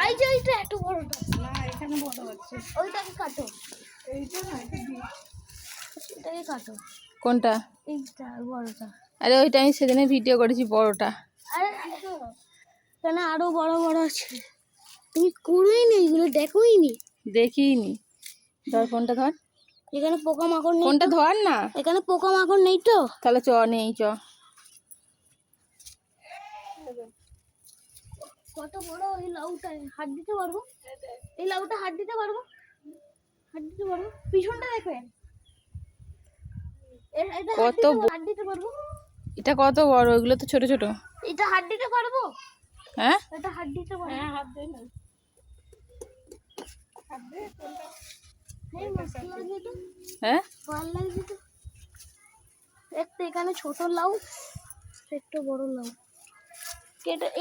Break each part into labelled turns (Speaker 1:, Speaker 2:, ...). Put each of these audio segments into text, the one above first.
Speaker 1: এই যে এইটা এত বড়টা
Speaker 2: না এখানে বড় হচ্ছে।
Speaker 1: ওইটাকে কাটো,
Speaker 2: এইটা না এটা দিই।
Speaker 1: এটাকে কাটো,
Speaker 3: কোনটা?
Speaker 1: এইটা বড়টা।
Speaker 3: আরে ওইটা আমি সেদিনে ভিডিও করেছি বড়টা।
Speaker 1: আরে কেন আরো বড় বড় আছে, তুমি কুড়োই নি এগুলো, দেখোই নি।
Speaker 3: দেখিনি। ধর ফোনটা ধর।
Speaker 1: এখানে পোকা মাকড় নেই
Speaker 3: ফোনটা
Speaker 1: তো?
Speaker 3: ধর না।
Speaker 1: এখানে পোকা মাকড় নেই তো?
Speaker 3: তাহলে চ নেই চ।
Speaker 1: কত বড় এই লাউটা, হাত দিতে পারবো? এই লাউটা হাত দিতে পারবো? হাত দিতে পারবো? পিছনটা দেখবেন, এটা
Speaker 3: কত
Speaker 1: হাত দিতে পারবো?
Speaker 3: এটা কত বড়, ওইগুলো তো ছোট ছোট।
Speaker 1: এটা হাত দিতে পারবো?
Speaker 3: হ্যাঁ
Speaker 1: এটা হাত দিতে পারবো?
Speaker 2: হ্যাঁ হাত দে না। হাত দে কোনটা?
Speaker 1: হ্যাঁ মস্ত লাগে তো,
Speaker 3: হ্যাঁ
Speaker 1: ভালো লাগছে তো। একটা এখানে ছোট লাউ, একটা বড় লাউ।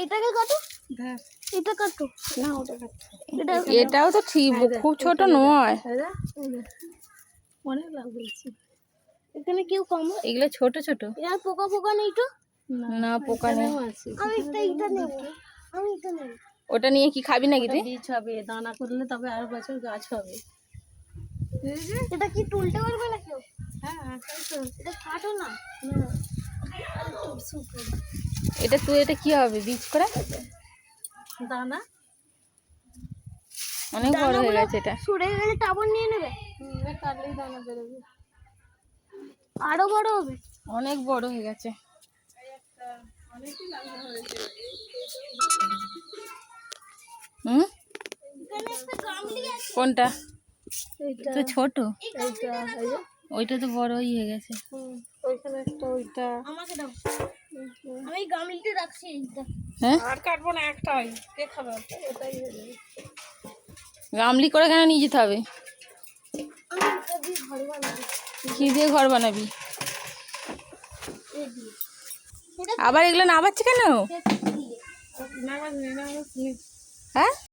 Speaker 1: এটাকে কাটো,
Speaker 2: ধর।
Speaker 1: এটা কাটো।
Speaker 2: না ওটা কাটতে।
Speaker 1: এটা
Speaker 3: এটাও তো ঠিক, খুব ছোট নয়।
Speaker 2: অনেক লাভ হয়েছে।
Speaker 1: এখানে কেউ কম,
Speaker 3: এগুলো ছোট ছোট।
Speaker 1: এখানে পোকা পোকা নেই তো?
Speaker 3: না পোকা নেই।
Speaker 1: আমি এটা নেব, আমি এটা নেব।
Speaker 3: ওটা নিয়ে কি খাবি নাকি তুই?
Speaker 2: বীজ হবে, দানা করলে তবে আর বছর গাছ হবে।
Speaker 1: এটা কি তুলতে পারবে না কেউ?
Speaker 2: হ্যাঁ তাই তো।
Speaker 1: এটা কাটো না।
Speaker 3: এটা তুই এটা কি হবে বীজ করে?
Speaker 2: দানা
Speaker 3: অনেক বড় হয়ে গেছে এটা।
Speaker 1: সরে গেলে টাবর নিয়ে নেবে,
Speaker 2: কাটলেই দানা বেরোবে।
Speaker 1: আরো বড় হবে।
Speaker 3: অনেক বড় হয়ে গেছে।
Speaker 2: অনেকই লাভ হয়েছে।
Speaker 3: হুম
Speaker 1: এখানে একটা গামলি আছে।
Speaker 3: কোনটা?
Speaker 2: এইটা
Speaker 3: তো ছোট।
Speaker 2: এইটা এই যে।
Speaker 3: ওইটা তো বড়ই হয়ে গেছে।
Speaker 2: ওইখানে একটা ওইটা।
Speaker 1: আমাকে দাও, আমি গামলিতে রাখছি এইটা।
Speaker 3: হ্যাঁ
Speaker 2: আর কাটবো না, একটাই কে খাবে? এটাই হয়ে যাবে।
Speaker 3: গামলি করে কেন নিয়ে যেতে হবে?
Speaker 1: আমি এটা দিয়ে ঘর বানাবো।
Speaker 3: কি দিয়ে ঘর বানাবি?
Speaker 1: এই দিয়ে। এটা
Speaker 3: আবার এগুলো নামাচ্ছে কেন?
Speaker 1: দিয়ে।
Speaker 2: নামাজ নেই, নামাজ নেই।
Speaker 3: হ্যাঁ